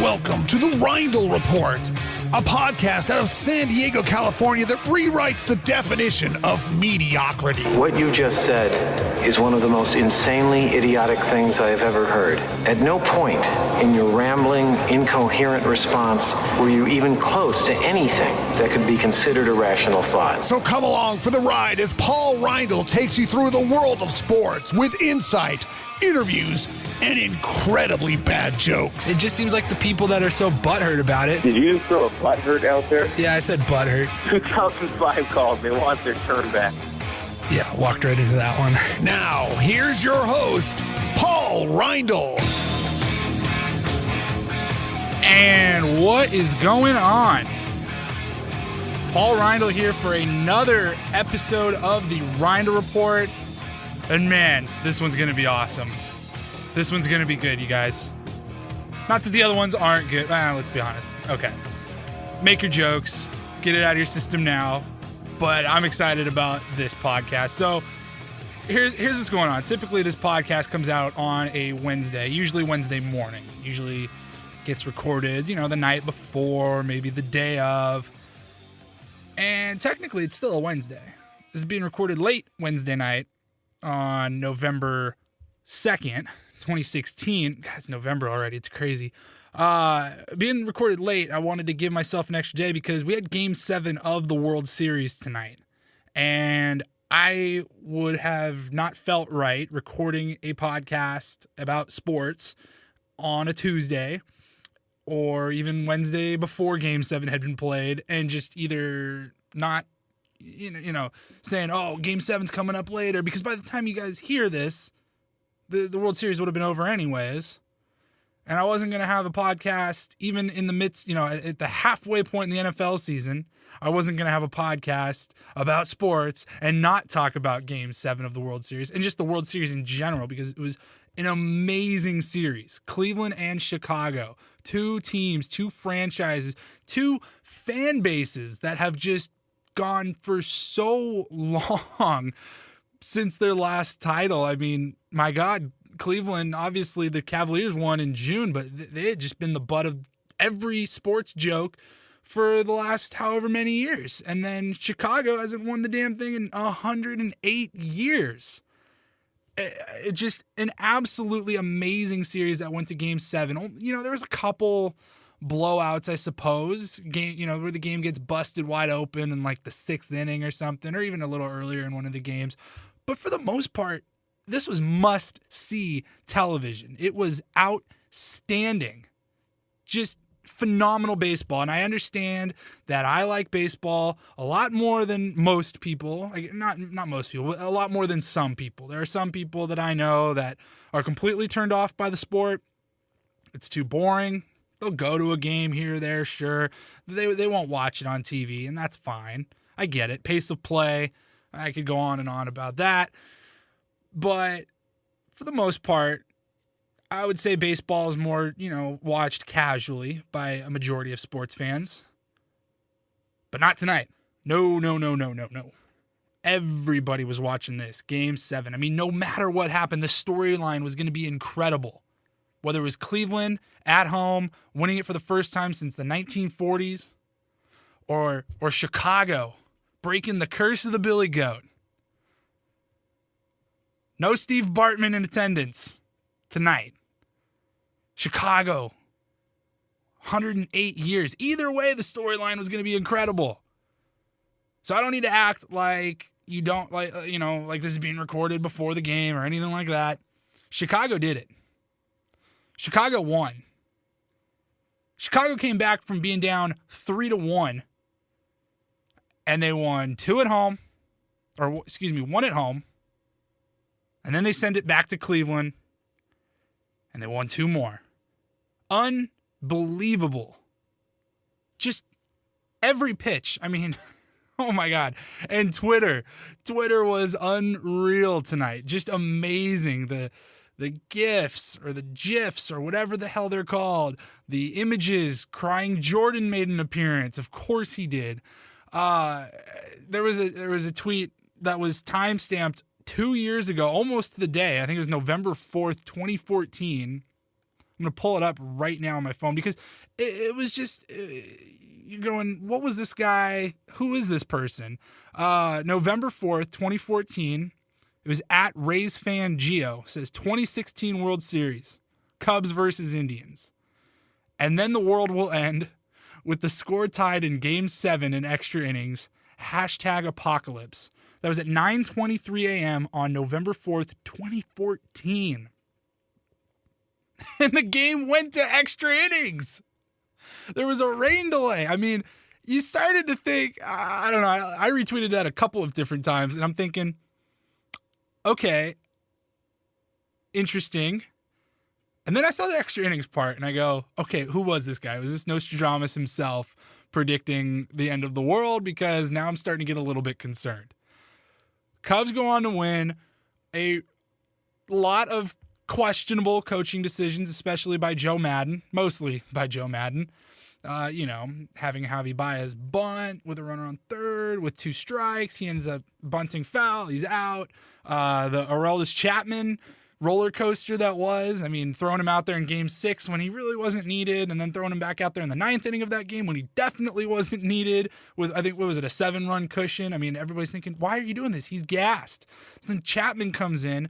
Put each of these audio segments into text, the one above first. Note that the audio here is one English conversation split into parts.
Welcome to the Reindl Report, a podcast out of San Diego, California that rewrites the definition of mediocrity. What you just said is one of the most insanely idiotic things I have ever heard. At no point in your rambling, incoherent response were you even close to anything that could be considered a rational thought. So come along for the ride as Paul Reindl takes you through the world of sports with insight, interviews, and incredibly bad jokes. It just seems like the people that are so butthurt about it. Did you just throw a butthurt out there? Yeah, I said butthurt. 2005 called. They want their turn back. Yeah, walked right into that one. Now, here's your host, Paul Reindl. And what is going on? Paul Reindl here for another episode of the Reindl Report. And man, this one's going to be awesome. This one's going to be good, you guys. Not that the other ones aren't good. Let's be honest. Okay. Make your jokes. Get it out of your system now. But I'm excited about this podcast. So here's what's going on. Typically, this podcast comes out on a Wednesday, usually Wednesday morning. Usually gets recorded, the night before, maybe the day of. And technically, it's still a Wednesday. This is being recorded late Wednesday night on November 2nd, 2016. God, it's November already. It's crazy. Being recorded late, I wanted to give myself an extra day because we had Game 7 of the World Series tonight. And I would have not felt right recording a podcast about sports on a Tuesday or even Wednesday before Game 7 had been played and just either not saying, oh, Game 7's coming up later, because by the time you guys hear this, the World Series would have been over anyways. And I wasn't going to have a podcast even in the midst, at the halfway point in the NFL season. I wasn't going to have a podcast about sports and not talk about Game 7 of the World Series and just the World Series in general, because it was an amazing series. Cleveland and Chicago, two teams, two franchises, two fan bases that have just gone for so long since their last title. I mean, my God, Cleveland, obviously the Cavaliers won in June, but they had just been the butt of every sports joke for the last however many years. And then Chicago hasn't won the damn thing in 108 years. It's just an absolutely amazing series that went to Game 7. There was a couple blowouts, I suppose, where the game gets busted wide open in like the 6th inning or something, or even a little earlier in one of the games. But for the most part, this was must-see television. It was outstanding. Just phenomenal baseball. And I understand that I like baseball a lot more than most people. Not most people, but a lot more than some people. There are some people that I know that are completely turned off by the sport. It's too boring. They'll go to a game here or there, sure. They won't watch it on TV, and that's fine. I get it. Pace of play. I could go on and on about that. But for the most part, I would say baseball is more, watched casually by a majority of sports fans. But not tonight. No. Everybody was watching this. Game 7. I mean, no matter what happened, the storyline was going to be incredible. Whether it was Cleveland at home, winning it for the first time since the 1940s, or Chicago breaking the curse of the Billy Goat. No Steve Bartman in attendance tonight. Chicago, 108 years. Either way, the storyline was going to be incredible. So I don't need to act like you don't like this is being recorded before the game or anything like that. Chicago did it. Chicago won. Chicago came back from being down 3-1, and they won 2 at home, one at home, and then they sent it back to Cleveland, and they won 2 more. Unbelievable. Just every pitch. I mean, oh my God. And Twitter was unreal tonight. Just amazing. The GIFs or the GIFs or whatever the hell they're called, the images, crying Jordan made an appearance. Of course he did. There was a tweet that was time-stamped 2 years ago, almost to the day. I think it was November 4th, 2014. I'm going to pull it up right now on my phone because it was just, you're going, what was this guy? Who is this person? November 4th, 2014. It was at Rays Fan Geo. It says 2016 World Series, Cubs versus Indians. And then the world will end with the score tied in Game 7 in extra innings. #apocalypse. That was at 9:23 a.m. on November 4th, 2014. And the game went to extra innings. There was a rain delay. I mean, you started to think, I don't know, I retweeted that a couple of different times, and I'm thinking, okay, interesting. And then I saw the extra innings part, and I go, okay, who was this guy? Was this Nostradamus himself predicting the end of the world? Because now I'm starting to get a little bit concerned. Cubs go on to win. A lot of questionable coaching decisions, especially by Joe Madden, mostly by Joe Madden. Having Javi Baez bunt with a runner on third with 2 strikes. He ends up bunting foul. He's out. The Aroldis Chapman roller coaster that was. I mean, throwing him out there in Game 6 when he really wasn't needed, and then throwing him back out there in the 9th inning of that game when he definitely wasn't needed with, I think, what was it, a 7-run cushion? I mean, everybody's thinking, why are you doing this? He's gassed. So then Chapman comes in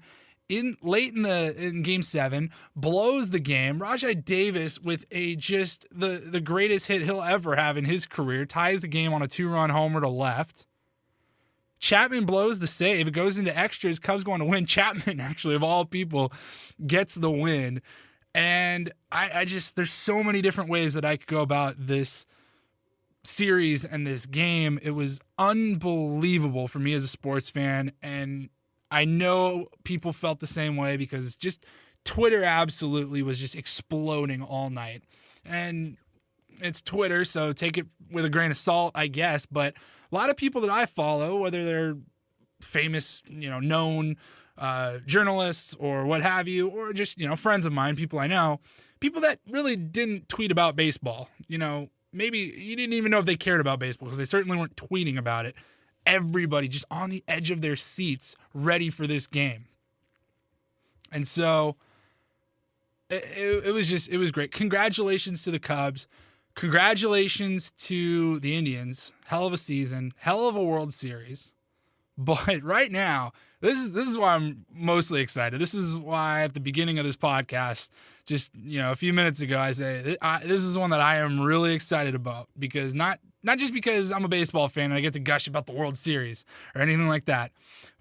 late in Game 7, blows the game. Rajai Davis with the greatest hit he'll ever have in his career, ties the game on a 2-run homer to left. Chapman blows the save. It goes into extras. Cubs going to win. Chapman, actually, of all people, gets the win. And I just, there's so many different ways that I could go about this series and this game. It was unbelievable for me as a sports fan. And I know people felt the same way because just Twitter absolutely was just exploding all night. And it's Twitter, so take it with a grain of salt, I guess. But a lot of people that I follow, whether they're famous, known journalists or what have you, or just, friends of mine, people I know, people that really didn't tweet about baseball. Maybe you didn't even know if they cared about baseball because they certainly weren't tweeting about it. Everybody just on the edge of their seats, ready for this game. And so it was great. Congratulations to the Cubs. Congratulations to the Indians. Hell of a season. Hell of a World Series. But right now, this is why I'm mostly excited. This is why at the beginning of this podcast, just a few minutes ago, I say this is one that I am really excited about because not just because I'm a baseball fan and I get to gush about the World Series or anything like that,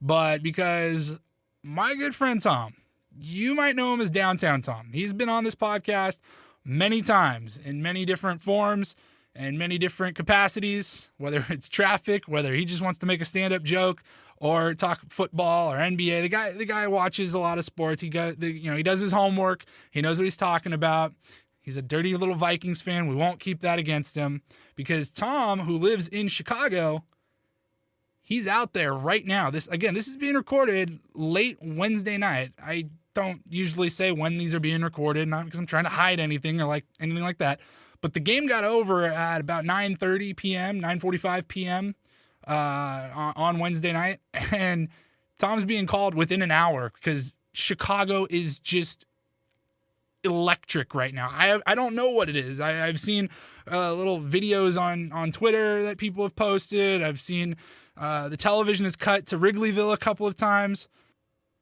but because my good friend Tom, you might know him as Downtown Tom. He's been on this podcast many times in many different forms and many different capacities, whether it's traffic, whether he just wants to make a stand-up joke or talk football or NBA. The guy watches a lot of sports. He does his homework. He knows what he's talking about. He's a dirty little Vikings fan. We won't keep that against him because Tom, who lives in Chicago, he's out there right now. This is being recorded late Wednesday night. I don't usually say when these are being recorded, not because I'm trying to hide anything or anything like that. But the game got over at about 9:30 p.m., 9:45 p.m. On Wednesday night, and Tom's being called within an hour because Chicago is just electric right now. I don't know what it is. I've seen little videos on Twitter that people have posted. I've seen the television is cut to Wrigleyville a couple of times.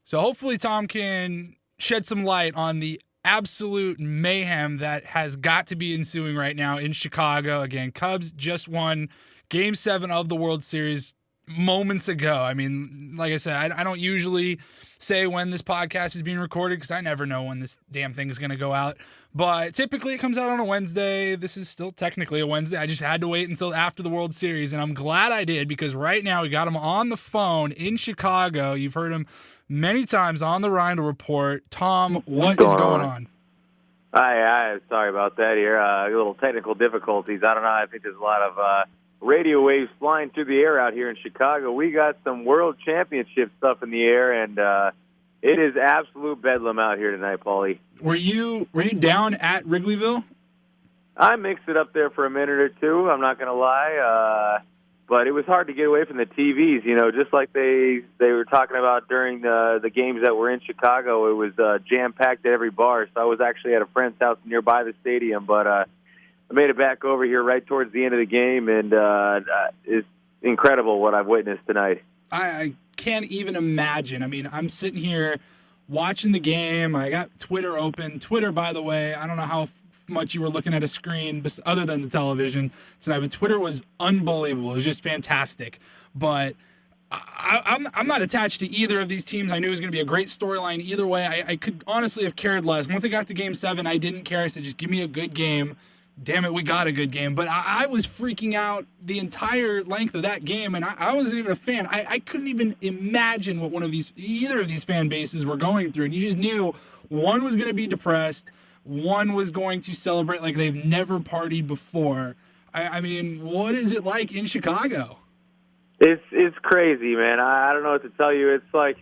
So hopefully Tom can shed some light on the absolute mayhem that has got to be ensuing right now in Chicago. Again, Cubs just won Game 7 of the World Series moments ago. I mean, like I said, I don't usually say when this podcast is being recorded because I never know when this damn thing is going to go out. But typically it comes out on a Wednesday. This is still technically a Wednesday. I just had to wait until after the World Series, and I'm glad I did because right now we got him on the phone in Chicago. You've heard him many times on the Reindl Report. Tom, what is going on? Hi, sorry about that here. A little technical difficulties. I don't know. I think there's a lot of radio waves flying through the air out here in Chicago. We got some World Championship stuff in the air, and it is absolute bedlam out here tonight, Paulie. Were you down at Wrigleyville? I mixed it up there for a minute or two. I'm not going to lie. but it was hard to get away from the TVs, just like they were talking about during the games that were in Chicago. It was jam-packed at every bar, so I was actually at a friend's house nearby the stadium, but I made it back over here right towards the end of the game, and it's incredible what I've witnessed tonight. I can't even imagine. I mean, I'm sitting here watching the game. I got Twitter open. Twitter, by the way, I don't know how much you were looking at a screen other than the television tonight, but Twitter was unbelievable. It was just fantastic. But I'm not attached to either of these teams. I knew it was going to be a great storyline either way. I could honestly have cared less. Once it got to Game 7, I didn't care. I said, just give me a good game. Damn it, we got a good game. But I was freaking out the entire length of that game, and I wasn't even a fan. I couldn't even imagine what either of these fan bases were going through. And you just knew one was going to be depressed, one was going to celebrate like they've never partied before. I mean, what is it like in Chicago? It's crazy, man. I don't know what to tell you. It's like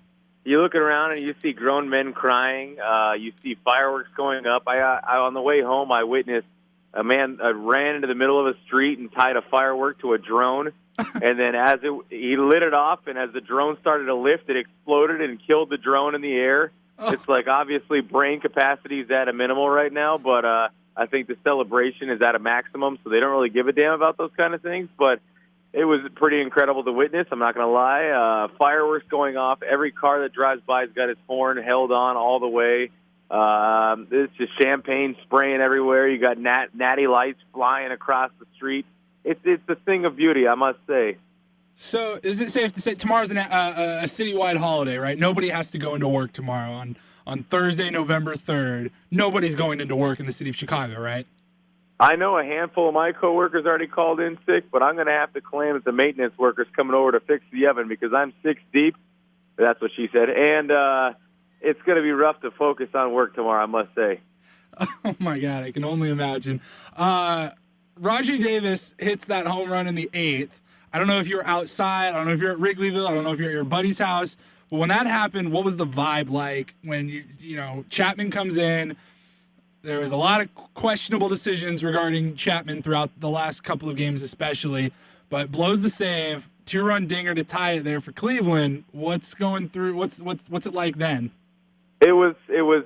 you look around and you see grown men crying. You see fireworks going up. I on the way home, I witnessed a man ran into the middle of a street and tied a firework to a drone. And then he lit it off, and as the drone started to lift, it exploded and killed the drone in the air. Oh. It's like obviously brain capacity is at a minimal right now, but I think the celebration is at a maximum, so they don't really give a damn about those kind of things. But it was pretty incredible to witness, I'm not going to lie. Fireworks going off. Every car that drives by has got its horn held on all the way. It's just champagne spraying everywhere. You got natty lights flying across the street. It's a thing of beauty, I must say. So is it safe to say tomorrow's a citywide holiday, right? Nobody has to go into work tomorrow. On Thursday, November 3rd, nobody's going into work in the city of Chicago, right? I know a handful of my coworkers already called in sick, but I'm going to have to claim that the maintenance worker's coming over to fix the oven because I'm 6 deep. That's what she said. And it's going to be rough to focus on work tomorrow, I must say. Oh, my God. I can only imagine. Rajai Davis hits that home run in the 8th. I don't know if you were outside. I don't know if you're at Wrigleyville. I don't know if you're at your buddy's house. But when that happened, what was the vibe like when, Chapman comes in? There was a lot of questionable decisions regarding Chapman throughout the last couple of games especially, but blows the save, 2-run dinger to tie it there for Cleveland. What's going through? What's it like then? It was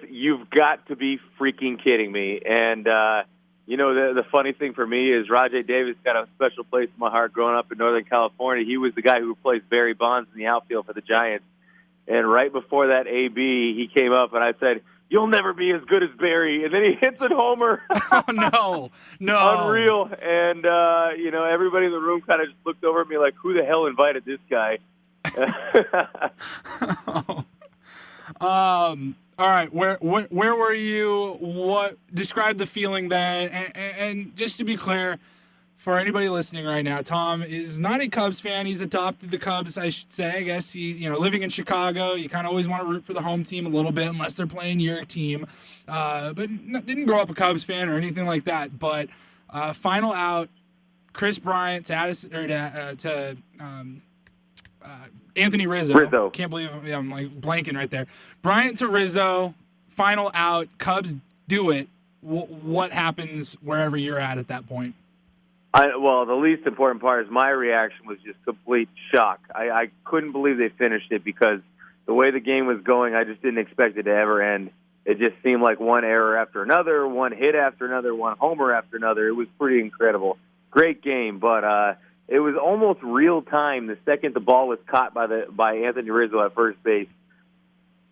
you've got to be freaking kidding me. And the funny thing for me is Rajai Davis got a special place in my heart growing up in Northern California. He was the guy who replaced Barry Bonds in the outfield for the Giants. And right before that AB, he came up and I said, "You'll never be as good as Barry." And then he hits a homer. Oh, no. Unreal. And, everybody in the room kind of just looked over at me like, who the hell invited this guy? All right. Where were you? Describe the feeling then. And just to be clear, for anybody listening right now, Tom is not a Cubs fan. He's adopted the Cubs, I should say. I guess living in Chicago, you kind of always want to root for the home team a little bit, unless they're playing your team. But didn't grow up a Cubs fan or anything like that. But final out, Chris Bryant to Anthony Rizzo. Can't believe I'm like blanking right there. Bryant to Rizzo, final out. Cubs do it. What happens wherever you're at that point? The least important part is my reaction was just complete shock. I couldn't believe they finished it because the way the game was going, I just didn't expect it to ever end. It just seemed like one error after another, one hit after another, one homer after another. It was pretty incredible. Great game, but it was almost real time the second the ball was caught by Anthony Rizzo at first base.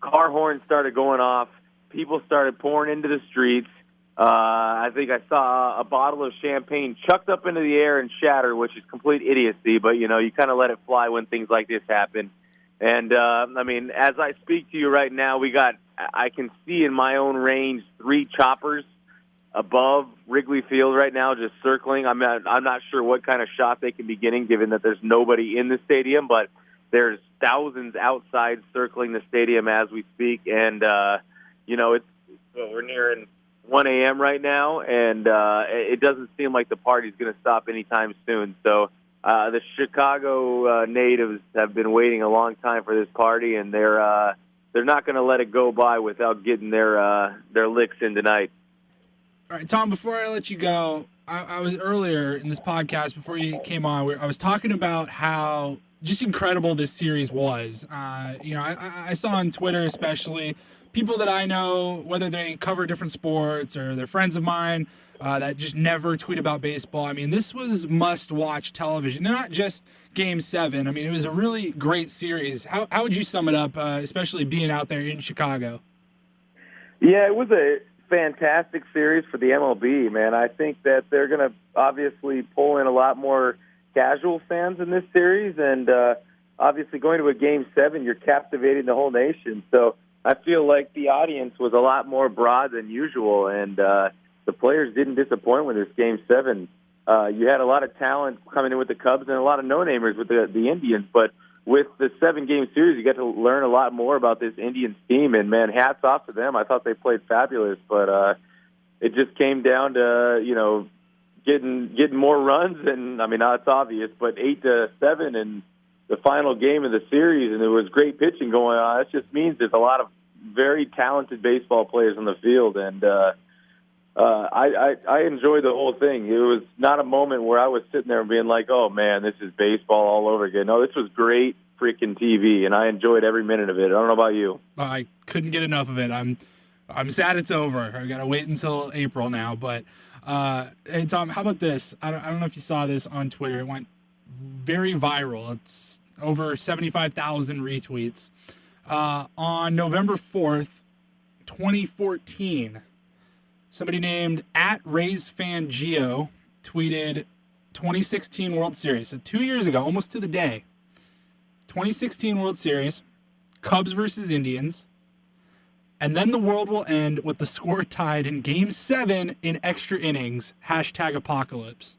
Car horns started going off. People started pouring into the streets. I think I saw a bottle of champagne chucked up into the air and shatter, which is complete idiocy, but, you kind of let it fly when things like this happen. And, as I speak to you right now, I can see in my own range 3 choppers above Wrigley Field right now just circling. I'm not sure what kind of shot they can be getting given that there's nobody in the stadium, but there's thousands outside circling the stadium as we speak. And, we're nearing 1 a.m. right now, and it doesn't seem like the party's going to stop anytime soon. So the Chicago natives have been waiting a long time for this party, and they're not going to let it go by without getting their licks in tonight. All right, Tom, before I let you go, I was earlier in this podcast before you came on, where I was talking about how just incredible this series was. I saw on Twitter, especially people that I know, whether they cover different sports or they're friends of mine, that just never tweet about baseball. I mean, this was must-watch television, not just Game 7. I mean, it was a really great series. How would you sum it up, especially being out there in Chicago? Yeah, it was a fantastic series for the MLB, man. I think that they're going to obviously pull in a lot more casual fans in this series, and obviously going to a Game 7, you're captivating the whole nation. So I feel like the audience was a lot more broad than usual, and the players didn't disappoint with this Game 7. You had a lot of talent coming in with the Cubs and a lot of no-namers with the Indians, but with the 7-game series, you get to learn a lot more about this Indians team, and, man, hats off to them. I thought they played fabulous, but it just came down to, getting more runs, and, I mean, now it's obvious, but 8-7 in the final game of the series, and there was great pitching going on. That just means there's a lot of very talented baseball players on the field, and I enjoyed the whole thing. It was not a moment where I was sitting there and being like, oh, man, this is baseball all over again. No, this was great freaking TV, and I enjoyed every minute of it. I don't know about you. I couldn't get enough of it. I'm sad it's over. I got to wait until April now. But, hey, Tom, how about this? I don't know if you saw this on Twitter. It went very viral. It's over 75,000 retweets. On November 4th, 2014, somebody named @RaysFanGeo tweeted 2016 World Series. So 2 years ago, almost to the day. 2016 World Series, Cubs versus Indians. And then the world will end with the score tied in Game 7 in extra innings. #apocalypse.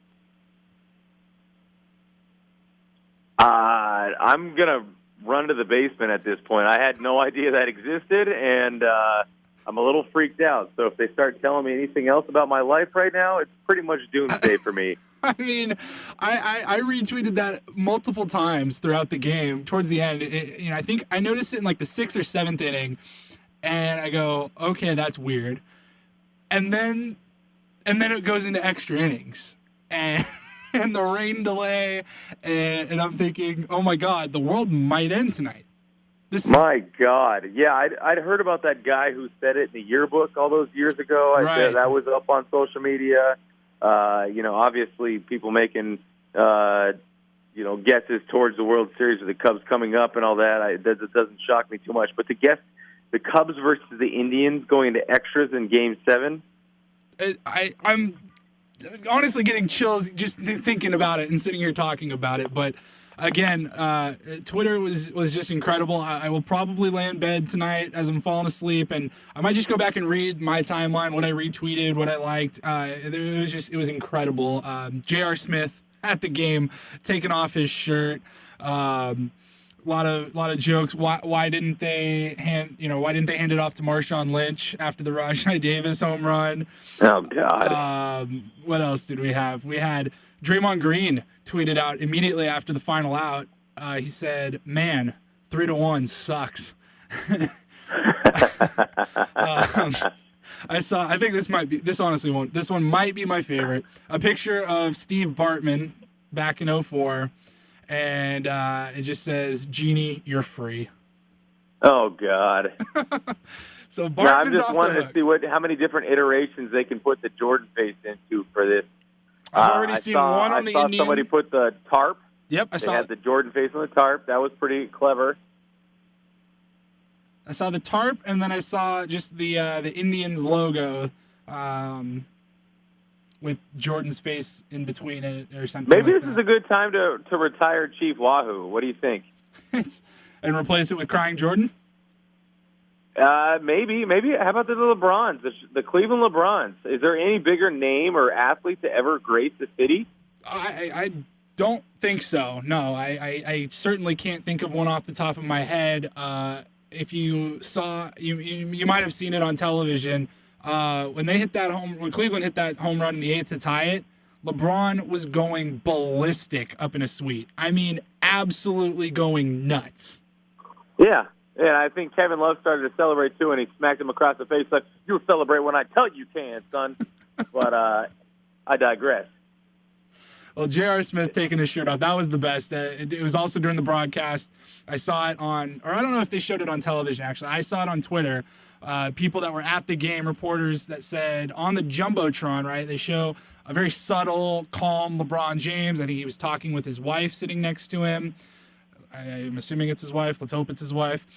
I'm going to run to the basement at this point. I had no idea that existed, and I'm a little freaked out. So if they start telling me anything else about my life right now, it's pretty much doomsday for me. I mean, I retweeted that multiple times throughout the game. Towards the end, I think I noticed it in like the 6th or 7th inning, and I go, okay, that's weird. And then it goes into extra innings, and the rain delay, and I'm thinking, oh my God, the world might end tonight. My God. Yeah, I'd heard about that guy who said it in the yearbook all those years ago. Right. That was up on social media. Obviously people making, guesses towards the World Series with the Cubs coming up and all that. That doesn't shock me too much. But to guess the Cubs versus the Indians going into extras in Game 7? I'm honestly getting chills just thinking about it and sitting here talking about it. But again, Twitter was just incredible. I will probably lay in bed tonight as I'm falling asleep, and I might just go back and read my timeline, what I retweeted, what I liked. It was incredible. J.R. Smith at the game, taking off his shirt. A lot of jokes. Why didn't they hand it off to Marshawn Lynch after the Rajai Davis home run? Oh God. What else did we have? We had Draymond Green tweeted out immediately after the final out. He said, "Man, 3-1 sucks." I think this one might be my favorite. A picture of Steve Bartman back in 2004. And it just says, "Genie, you're free." Oh God! So Bartman's I'm just off wanting the to hook. see how many different iterations they can put the Jordan face into for this. I've already seen one on the Indian. I saw somebody put the tarp. Yep, They had the Jordan face on the tarp. That was pretty clever. I saw the tarp, and then I saw just the Indians logo. With Jordan's face in between it or something. Maybe like this that. is a good time to retire Chief Wahoo. What do you think? And replace it with Crying Jordan? Maybe. How about the LeBrons, the Cleveland LeBrons? Is there any bigger name or athlete to ever grace the city? I don't think so. No, I certainly can't think of one off the top of my head. If you saw, you might have seen it on television. When Cleveland hit that home run in the 8th to tie it, LeBron was going ballistic up in a suite. I mean, absolutely going nuts. Yeah, and I think Kevin Love started to celebrate too, and he smacked him across the face like, "You'll celebrate when I tell you can, son." But I digress. Well, J.R. Smith taking his shirt off, that was the best. It was also during the broadcast. I saw it on, or I don't know if they showed it on television, actually. I saw it on Twitter. People that were at the game, reporters that said on the Jumbotron, right, they show a very subtle, calm LeBron James. I think he was talking with his wife sitting next to him. I'm assuming it's his wife. Let's hope it's his wife.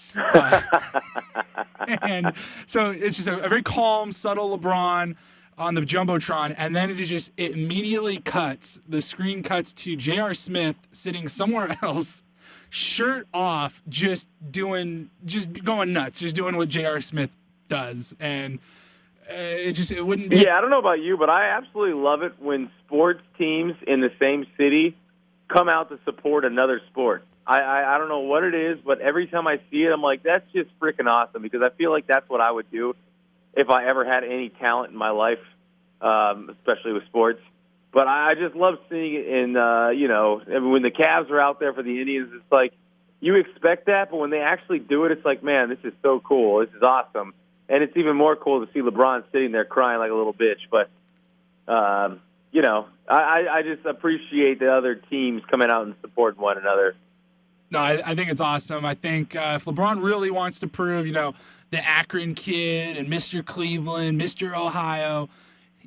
And so it's just a very calm, subtle LeBron on the Jumbotron, and then it immediately cuts. The screen cuts to J.R. Smith sitting somewhere else, shirt off, just going nuts, just doing what J.R. Smith does, and it wouldn't be. Yeah, I don't know about you, but I absolutely love it when sports teams in the same city come out to support another sport. I don't know what it is, but every time I see it, I'm like, that's just freaking awesome, because I feel like that's what I would do if I ever had any talent in my life, especially with sports. But I just love seeing it in, when the Cavs are out there for the Indians, it's like you expect that, but when they actually do it, it's like, man, this is so cool. This is awesome. And it's even more cool to see LeBron sitting there crying like a little bitch. But, I just appreciate the other teams coming out and supporting one another. No, I think it's awesome. I think if LeBron really wants to prove, the Akron kid and Mr. Cleveland, Mr. Ohio,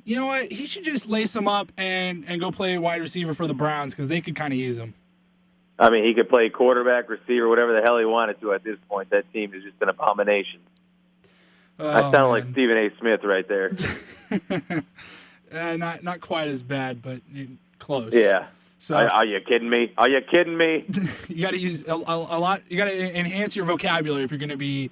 you know what? He should just lace him up and go play wide receiver for the Browns, because they could kind of use him. I mean, he could play quarterback, receiver, whatever the hell he wanted to at this point. That team is just an abomination. I sound like Stephen A. Smith right there. Not quite as bad, but close. Yeah. So, are you kidding me? Are you kidding me? You got to use a lot. You got to enhance your vocabulary if you're going to be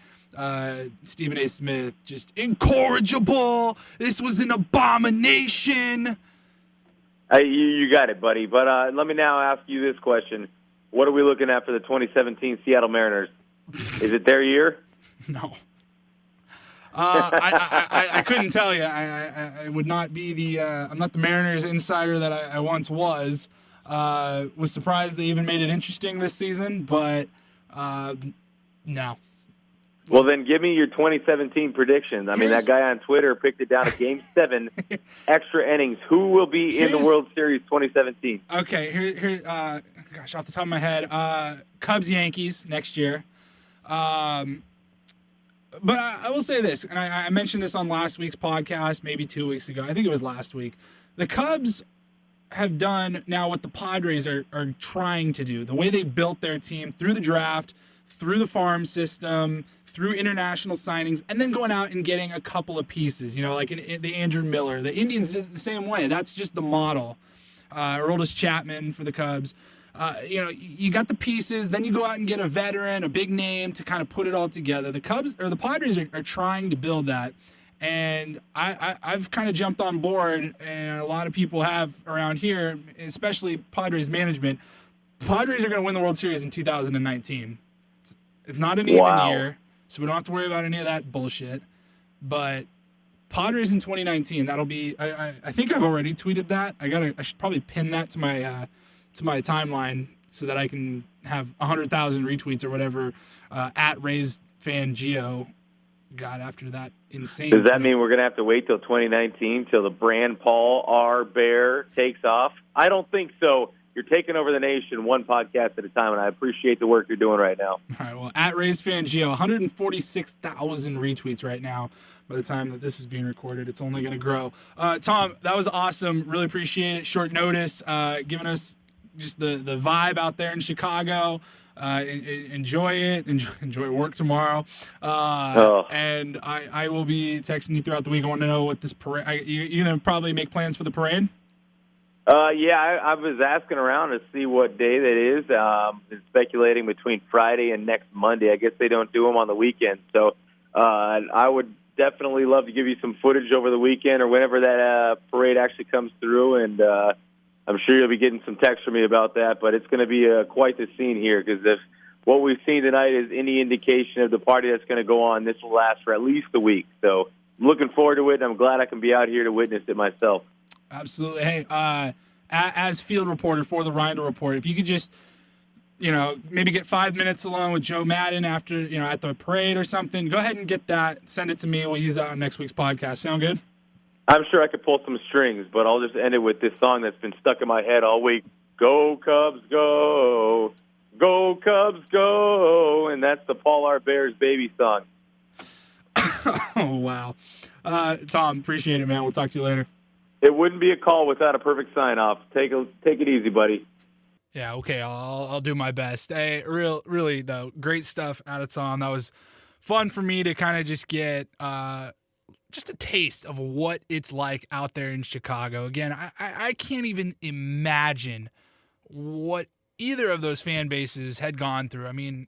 Stephen A. Smith. Just incorrigible. This was an abomination. You got it, buddy. But let me now ask you this question. What are we looking at for the 2017 Seattle Mariners? Is it their year? No. I couldn't tell you. I would not be the. I'm not the Mariners insider that I once was. Was surprised they even made it interesting this season, but no. Well, then give me your 2017 predictions. I mean, that guy on Twitter picked it down to Game 7, extra innings. Who will be in the World Series 2017? Okay, here. Gosh, off the top of my head, Cubs, Yankees next year. But I will say this, and I mentioned this on last week's podcast, maybe 2 weeks ago. I think it was last week. The Cubs have done now what the Padres are trying to do. The way they built their team through the draft, through the farm system, through international signings, and then going out and getting a couple of pieces, like the Andrew Miller. The Indians did it the same way. That's just the model. Aroldis Chapman for the Cubs. You got the pieces, then you go out and get a veteran, a big name to kind of put it all together. The Cubs or the Padres are trying to build that. And I've kind of jumped on board, and a lot of people have around here, especially Padres management. Padres are going to win the World Series in 2019. It's not an even year, so we don't have to worry about any of that bullshit. But Padres in 2019, that'll be. I think I've already tweeted that. I should probably pin that to my timeline so that I can have 100,000 retweets or whatever. At Rays Fan Geo got after that insane. Does that mean we're going to have to wait till 2019 till the brand Paul R. Bear takes off? I don't think so. You're taking over the nation one podcast at a time, and I appreciate the work you're doing right now. All right, well, at Rays Fan Geo, 146,000 retweets right now. By the time that this is being recorded, it's only going to grow. Tom, that was awesome. Really appreciate it. Short notice, giving us just the vibe out there in Chicago. Enjoy it. Enjoy work tomorrow. And I will be texting you throughout the week. I want to know what this parade. You're gonna probably make plans for the parade. Yeah, I was asking around to see what day that is. Been speculating between Friday and next Monday. I guess they don't do them on the weekend, so I would definitely love to give you some footage over the weekend or whenever that parade actually comes through, and I'm sure you'll be getting some text from me about that. But it's going to be quite the scene here, because if what we've seen tonight is any indication of the party that's going to go on, this will last for at least a week. So I'm looking forward to it, and I'm glad I can be out here to witness it myself. Absolutely. Hey, as field reporter for the Reindl Report, if you could just, maybe get 5 minutes alone with Joe Madden after, at the parade or something, go ahead and get that. Send it to me. We'll use that on next week's podcast. Sound good? I'm sure I could pull some strings, but I'll just end it with this song that's been stuck in my head all week. Go Cubs, go! Go Cubs, go! And that's the Paul R. Bears baby song. Oh, wow. Tom, appreciate it, man. We'll talk to you later. It wouldn't be a call without a perfect sign-off. Take it easy, buddy. Yeah, okay, I'll do my best. Hey, really, though, great stuff out of Tom. That was fun for me to kind of just get just a taste of what it's like out there in Chicago. Again, I can't even imagine what either of those fan bases had gone through. I mean,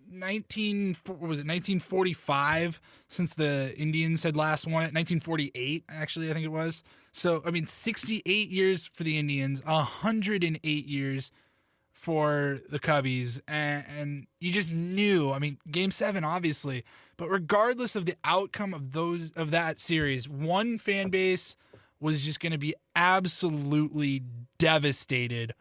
1945 since the Indians had last won it. 1948, actually, I think it was. So, I mean, 68 years for the Indians, 108 years for the Cubbies, and you just knew. I mean, Game 7, obviously, but regardless of the outcome of that series, one fan base was just going to be absolutely devastated,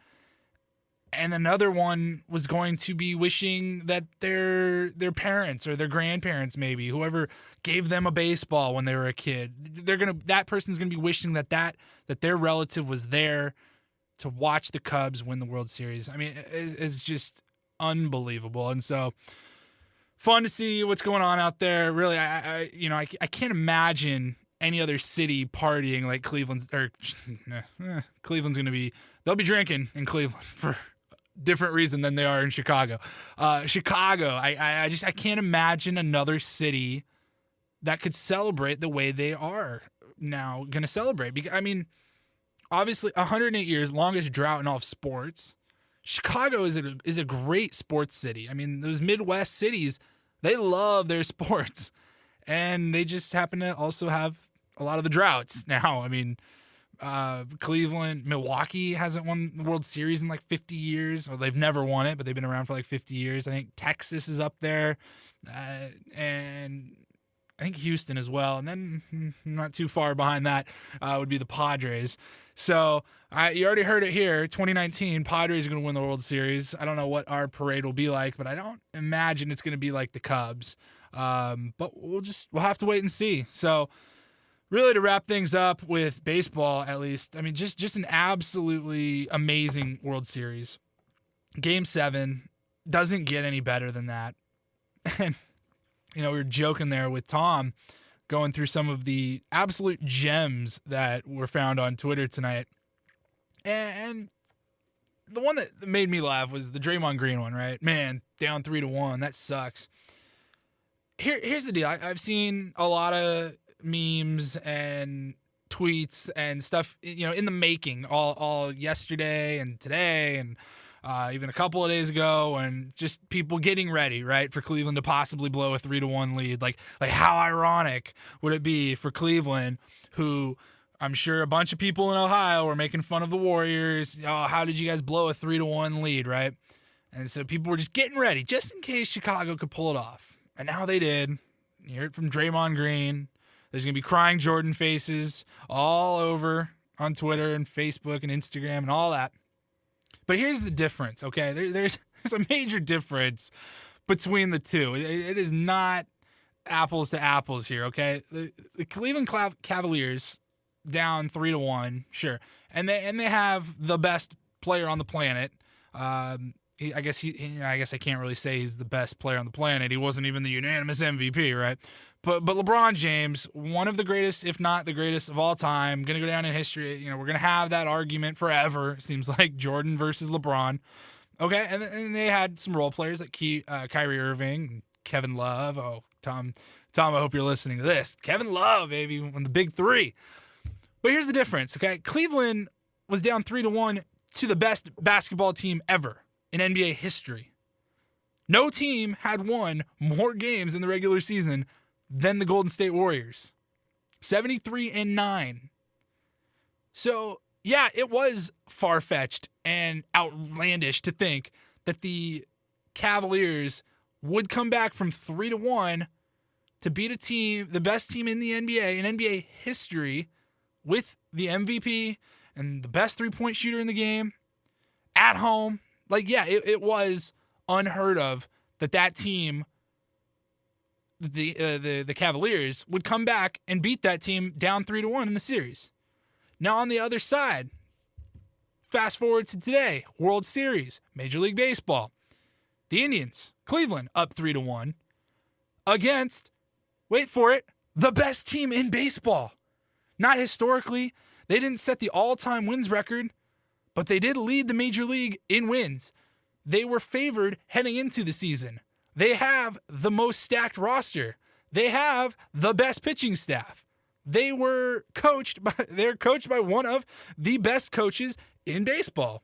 and another one was going to be wishing that their parents or their grandparents, maybe whoever gave them a baseball when they were a kid, that person's gonna be wishing that their relative was there to watch the Cubs win the World Series. I mean, it's just unbelievable, and so fun to see what's going on out there. Really, I can't imagine any other city partying like Cleveland's. Cleveland's gonna be. They'll be drinking in Cleveland for different reason than they are in Chicago. Chicago, I can't imagine another city that could celebrate the way they are now going to celebrate. Because, I mean, obviously 108 years, longest drought in all of sports. Chicago is a great sports city. I mean, those Midwest cities, they love their sports, and they just happen to also have a lot of the droughts now. I mean, Cleveland, Milwaukee hasn't won the World Series in like 50 years, or they've never won it, but they've been around for like 50 years. I think Texas is up there, and I think Houston as well. And then not too far behind that would be the Padres. So you already heard it here. 2019, Padres are going to win the World Series. I don't know what our parade will be like, but I don't imagine it's going to be like the Cubs. But we'll have to wait and see. So really, to wrap things up with baseball, at least, I mean, just an absolutely amazing World Series. Game 7 doesn't get any better than that. And, we were joking there with Tom, going through some of the absolute gems that were found on Twitter tonight. And the one that made me laugh was the Draymond Green one, right? Man, down 3-1. That sucks. Here's the deal. I've seen a lot of memes and tweets and stuff, in the making all yesterday and today and even a couple of days ago, and just people getting ready, right, for Cleveland to possibly blow a 3-1 lead. Like how ironic would it be for Cleveland, who I'm sure a bunch of people in Ohio were making fun of the Warriors. Oh, how did you guys blow a 3-1 lead, right? And so people were just getting ready just in case Chicago could pull it off. And now they did. You heard it from Draymond Green. There's going to be crying Jordan faces all over on Twitter and Facebook and Instagram and all that. But here's the difference, okay? There's a major difference between the two. It is not apples to apples here, okay? The Cleveland Cavaliers down 3-1, sure. And they have the best player on the planet. I guess I can't really say he's the best player on the planet. He wasn't even the unanimous MVP, right? But LeBron James, one of the greatest, if not the greatest of all time, going to go down in history. We're going to have that argument forever. It seems like Jordan versus LeBron. Okay, and they had some role players like Kyrie Irving, Kevin Love. Oh, Tom, I hope you're listening to this. Kevin Love, baby, won the big three. But here's the difference, okay? Cleveland was down 3-1 to the best basketball team ever in NBA history. No team had won more games in the regular season than the Golden State Warriors. 73-9. So, yeah, it was far-fetched and outlandish to think that the Cavaliers would come back from 3-1 to beat a team, the best team in the NBA, in NBA history, with the MVP and the best three-point shooter in the game at home. Like, yeah, it was unheard of that team the Cavaliers would come back and beat that team down 3-1 in the series. Now on the other side, fast forward to today, World Series, Major League Baseball. The Indians, Cleveland, up 3-1 against, wait for it, the best team in baseball. Not historically. They didn't set the all-time wins record, but they did lead the Major League in wins. They were favored heading into the season. They have the most stacked roster. They have the best pitching staff. They're coached by one of the best coaches in baseball.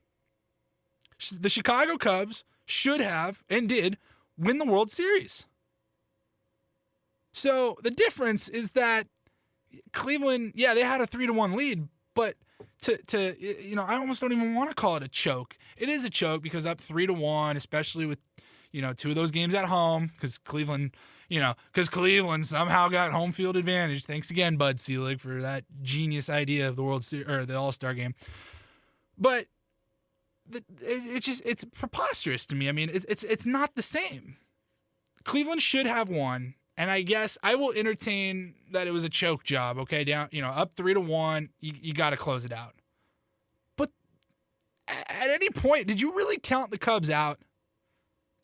The Chicago Cubs should have and did win the World Series. So the difference is that Cleveland, yeah, they had a 3-1 lead, but I almost don't even want to call it a choke. It is a choke because up 3-1, especially with, two of those games at home, because Cleveland somehow got home field advantage. Thanks again, Bud Selig, for that genius idea of the World Series or the All-Star game. But it's preposterous to me. I mean, it's not the same. Cleveland should have won. And I guess I will entertain that it was a choke job, okay? Down, up 3-1, you got to close it out. But at any point, did you really count the Cubs out?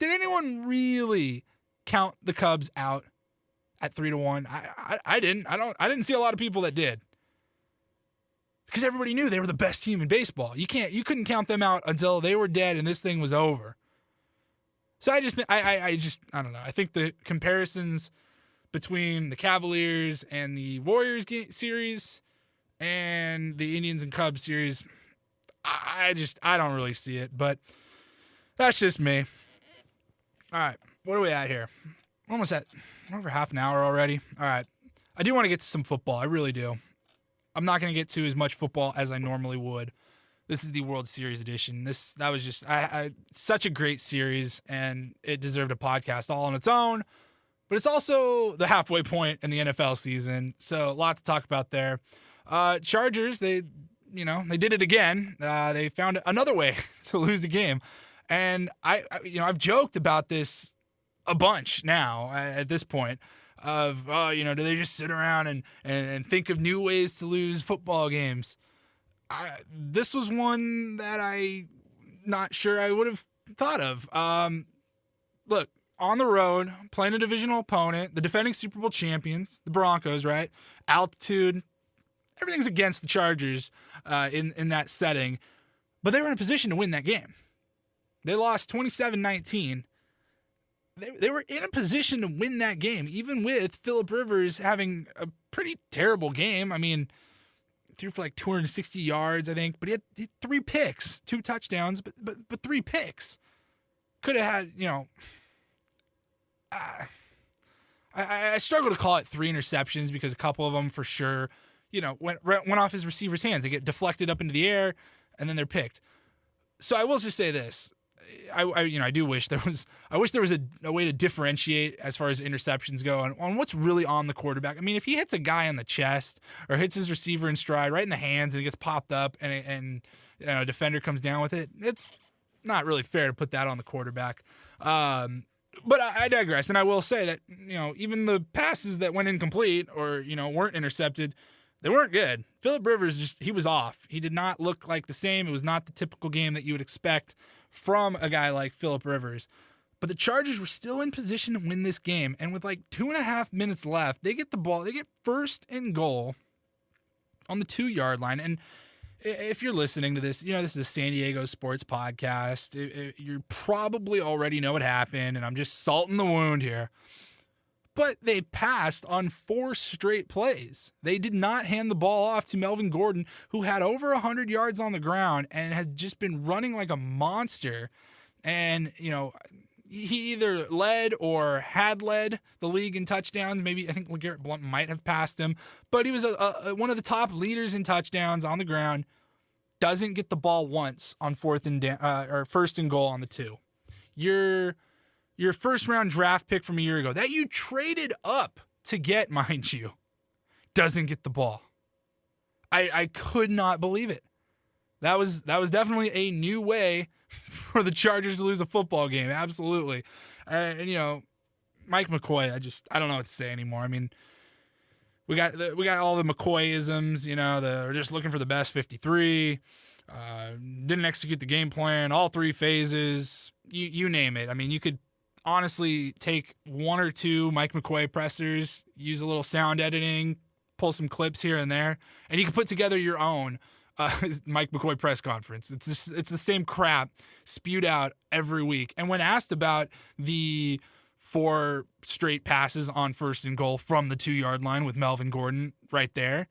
Did anyone really count the Cubs out at 3-1? I didn't. I didn't see a lot of people that did. Because everybody knew they were the best team in baseball. You couldn't count them out until they were dead and this thing was over. So I don't know. I think the comparisons between the Cavaliers and the Warriors series and the Indians and Cubs series, I don't really see it, but that's just me. All right, what are we at here? We're almost at over half an hour already. All right, I do want to get to some football. I really do. I'm not going to get to as much football as I normally would. This is the World Series edition. That was just such a great series, and it deserved a podcast all on its own. But it's also the halfway point in the NFL season, so a lot to talk about there. Chargers, they did it again. They found another way to lose a game, and I've joked about this a bunch now at this point. Of do they just sit around and think of new ways to lose football games? This was one that I not sure I would have thought of. Look, on the road, playing a divisional opponent, the defending Super Bowl champions, the Broncos, right? Altitude, everything's against the Chargers in that setting. But they were in a position to win that game. They lost 27-19. They were in a position to win that game, even with Phillip Rivers having a pretty terrible game. I mean, threw for like 260 yards, I think, but he had 3 picks, 2 touchdowns, but 3 picks. Could have had, I struggle to call it 3 interceptions because a couple of them for sure, went off his receiver's hands. They get deflected up into the air, and then they're picked. So I will just say this. I do wish there was a way to differentiate as far as interceptions go on what's really on the quarterback. I mean, if he hits a guy in the chest or hits his receiver in stride right in the hands and it gets popped up and a defender comes down with it, it's not really fair to put that on the quarterback. But I digress, and I will say that even the passes that went incomplete or weren't intercepted, they weren't good. Phillip Rivers he was off. He did not look like the same. It was not the typical game that you would expect from a guy like Phillip Rivers. But the Chargers were still in position to win this game. And with like 2.5 minutes left, they get the ball. They get first and goal on the 2-yard line. And if you're listening to this, this is a San Diego sports podcast. You probably already know what happened, and I'm just salting the wound here. But they passed on 4 straight plays. They did not hand the ball off to Melvin Gordon, who had over 100 yards on the ground and had just been running like a monster. And, he either led or had led the league in touchdowns. Maybe I think LeGarrette Blount might have passed him. But he was one of the top leaders in touchdowns on the ground. Doesn't get the ball once on first and goal on the 2. Your first-round draft pick from a year ago that you traded up to get, mind you, doesn't get the ball. I could not believe it. That was definitely a new way for the Chargers to lose a football game. Absolutely. And Mike McCoy, I don't know what to say anymore. I mean, we got all the McCoy-isms, they're just looking for the best 53. Didn't execute the game plan, all 3 phases, you name it. I mean, you could honestly take 1 or 2 Mike McCoy pressers, use a little sound editing, pull some clips here and there, and you can put together your own Mike McCoy press conference. It's the same crap spewed out every week. And when asked about the 4 straight passes on 1st and goal from the 2-yard line with Melvin Gordon right there,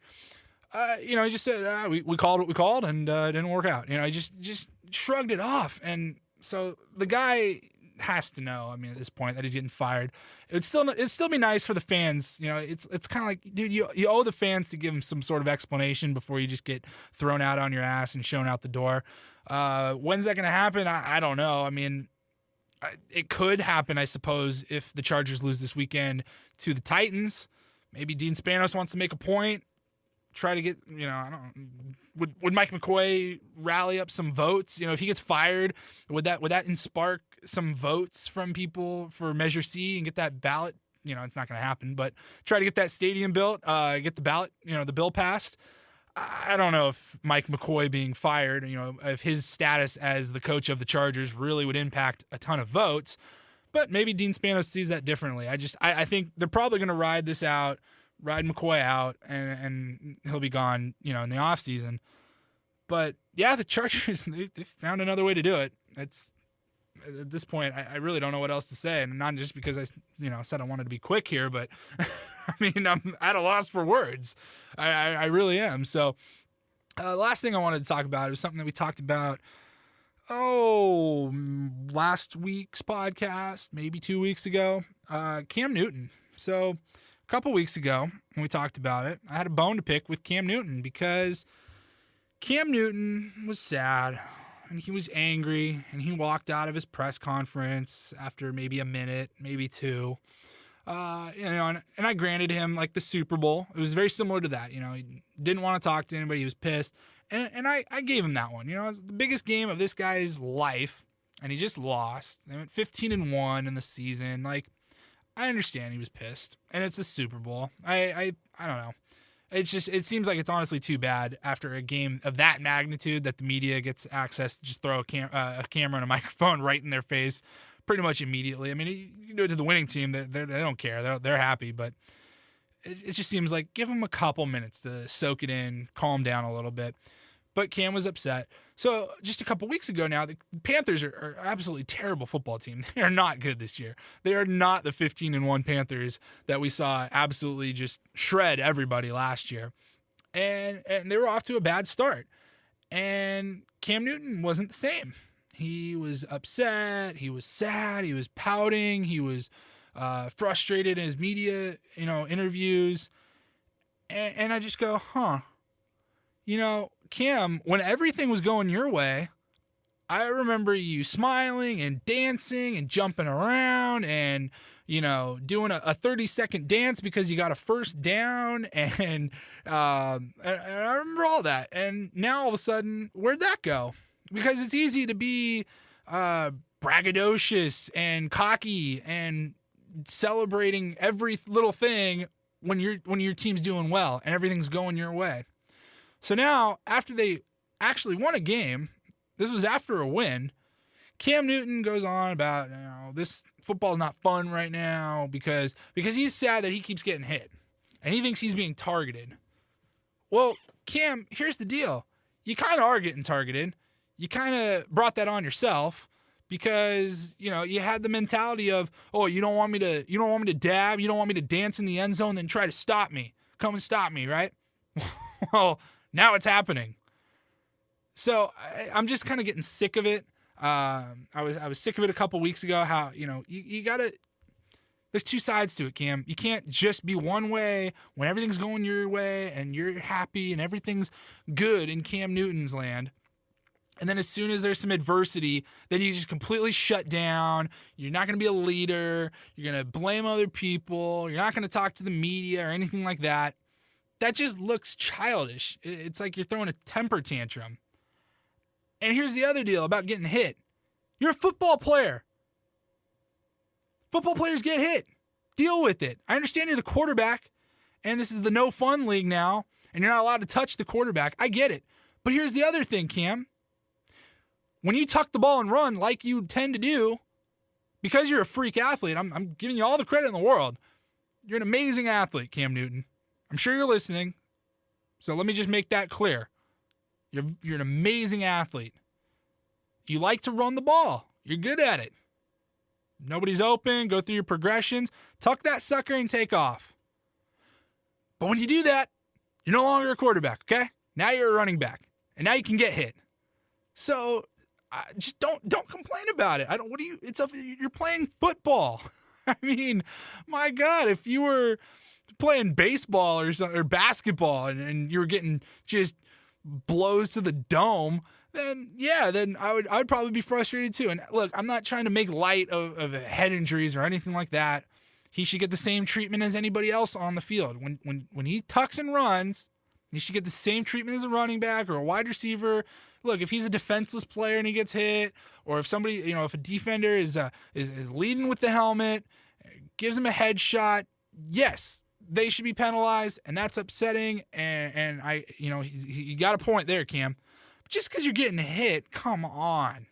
he just said, we called what we called and it didn't work out. He just shrugged it off. And so the guy has to know, I mean, at this point, that he's getting fired. It'd still be nice for the fans. It's kind of like, dude, you owe the fans to give them some sort of explanation before you just get thrown out on your ass and shown out the door. When's that going to happen? I don't know. I mean, it could happen, I suppose, if the Chargers lose this weekend to the Titans. Maybe Dean Spanos wants to make a point, try to get, would Mike McCoy rally up some votes? If he gets fired, would that spark some votes from people for Measure C and get that ballot? It's not going to happen, but try to get that stadium built, get the ballot, the bill passed. I don't know if Mike McCoy being fired, if his status as the coach of the Chargers really would impact a ton of votes, but maybe Dean Spanos sees that differently. I think they're probably going to ride McCoy out, and he'll be gone, in the offseason. But yeah, the Chargers, they found another way to do it. It's at this point, I really don't know what else to say, and not just because I said I wanted to be quick here, but I mean, I'm at a loss for words. I really am. So the last thing I wanted to talk about was something that we talked about last week's podcast, maybe 2 weeks ago. Cam Newton. So a couple weeks ago when we talked about it, I had a bone to pick with Cam Newton because Cam Newton was sad and he was angry and he walked out of his press conference after maybe a minute, maybe 2. And I granted him like the Super Bowl. It was very similar to that. He didn't want to talk to anybody. He was pissed. And I gave him that one. It was the biggest game of this guy's life, and he just lost. They went 15-1 in the season. Like, I understand he was pissed, and it's a Super Bowl. I don't know. It seems like it's honestly too bad after a game of that magnitude that the media gets access to just throw a camera and a microphone right in their face pretty much immediately. I mean, you can do it to the winning team. They don't care. They're happy, but it just seems like give them a couple minutes to soak it in, calm down a little bit. But Cam was upset. So just a couple weeks ago now, the Panthers are absolutely terrible football team. They are not good this year. They are not the 15-1 Panthers that we saw absolutely just shred everybody last year. And they were off to a bad start. And Cam Newton wasn't the same. He was upset. He was sad. He was pouting. He was frustrated in his media, interviews. And I just go, Cam, when everything was going your way, I remember you smiling and dancing and jumping around and, doing a 30-second dance because you got a first down. And I remember all that. And now all of a sudden, where'd that go? Because it's easy to be braggadocious and cocky and celebrating every little thing when your team's doing well and everything's going your way. So now, after they actually won a game, this was after a win, Cam Newton goes on about, this football's not fun right now because he's sad that he keeps getting hit and he thinks he's being targeted. Well, Cam, here's the deal. You kind of are getting targeted. You kind of brought that on yourself because, you had the mentality of, oh, you don't want me to dab, you don't want me to dance in the end zone, then try to stop me. Come and stop me, right? Well, now it's happening. So I'm just kind of getting sick of it. I was sick of it a couple weeks ago. How you gotta. There's 2 sides to it, Cam. You can't just be one way when everything's going your way and you're happy and everything's good in Cam Newton's land. And then as soon as there's some adversity, then you just completely shut down. You're not going to be a leader. You're going to blame other people. You're not going to talk to the media or anything like that. That just looks childish. It's like you're throwing a temper tantrum. And here's the other deal about getting hit. You're a football player. Football players get hit. Deal with it. I understand you're the quarterback, and this is the no fun league now, and you're not allowed to touch the quarterback. I get it. But here's the other thing, Cam. When you tuck the ball and run like you tend to do, because you're a freak athlete, I'm giving you all the credit in the world. You're an amazing athlete, Cam Newton. I'm sure you're listening. So let me just make that clear. You're an amazing athlete. You like to run the ball. You're good at it. Nobody's open. Go through your progressions. Tuck that sucker and take off. But when you do that, you're no longer a quarterback, okay? Now you're a running back. And now you can get hit. So just don't complain about it. You're playing football. I mean, my God, if you were playing baseball or basketball and you were getting just blows to the dome, then I would probably be frustrated too. And look, I'm not trying to make light of head injuries or anything like that. He should get the same treatment as anybody else on the field. When he tucks and runs, he should get the same treatment as a running back or a wide receiver. Look, if he's a defenseless player and he gets hit, or if somebody, if a defender is leading with the helmet, gives him a headshot, yes, they should be penalized, and that's upsetting. And you got a point there, Cam. But just because you're getting hit, come on.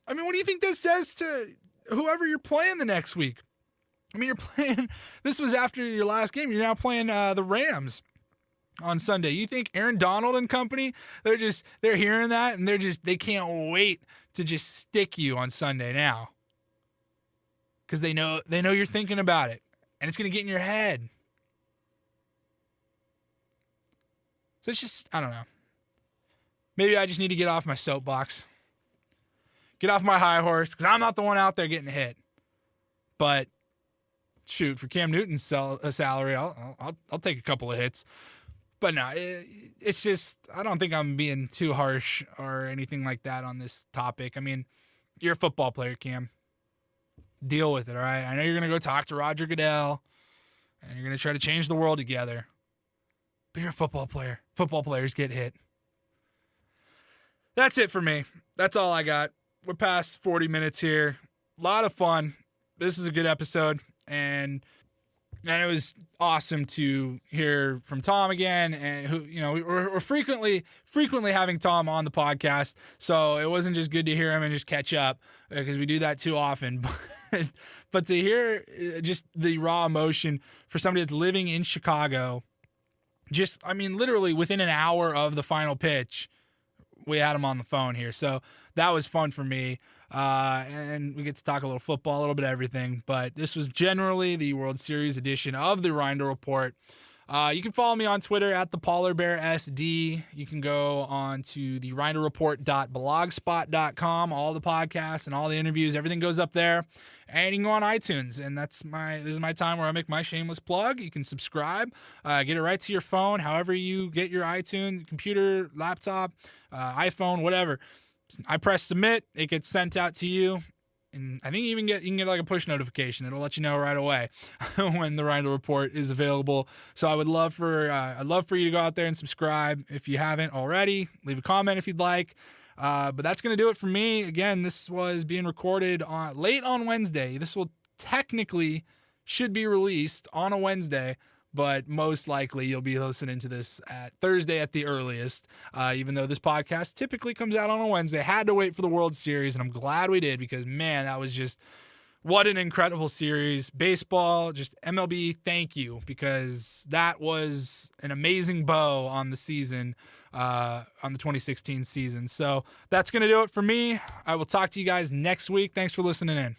I mean, what do you think that says to whoever you're playing the next week? I mean, you're playing. This was after your last game. You're now playing the Rams on Sunday. You think Aaron Donald and company, they're hearing that and they can't wait to just stick you on Sunday now. Because they know you're thinking about it. And it's going to get in your head. So it's just, I don't know. Maybe I just need to get off my soapbox. Get off my high horse, because I'm not the one out there getting hit. But shoot, for Cam Newton's salary, I'll take a couple of hits. But no, it's just, I don't think I'm being too harsh or anything like that on this topic. I mean, you're a football player, Cam. Deal with it, all right? I know you're going to go talk to Roger Goodell, and you're going to try to change the world together. But you're a football player. Football players get hit. That's it for me. That's all I got. We're past 40 minutes here. A lot of fun. This was a good episode, and it was awesome to hear from Tom again, and we're frequently having Tom on the podcast, so it wasn't just good to hear him and just catch up, because we do that too often. But to hear just the raw emotion for somebody that's living in Chicago, literally within an hour of the final pitch, we had him on the phone here. So that was fun for me. And we get to talk a little football, a little bit of everything. But this was generally the World Series edition of the Reindl Report. You can follow me on Twitter at the Polar Bear SD. You can go on to the ReindlReport.blogspot.com. All the podcasts and all the interviews, everything goes up there. And you can go on iTunes. And this is my time where I make my shameless plug. You can subscribe, get it right to your phone, however you get your iTunes, computer, laptop, iPhone, whatever. I press submit, it gets sent out to you, and I think you can get like a push notification. It'll let you know right away when the Reindl Report is available. So I'd love for you to go out there and subscribe if you haven't already. Leave a comment if you'd like. But that's gonna do it for me. Again, this was being recorded late on Wednesday. This will technically should be released on a Wednesday, but most likely you'll be listening to this at Thursday at the earliest, even though this podcast typically comes out on a Wednesday. Had to wait for the World Series, and I'm glad we did, because, man, that was just what an incredible series. Baseball, just MLB, thank you, because that was an amazing bow on the season, on the 2016 season. So that's going to do it for me. I will talk to you guys next week. Thanks for listening in.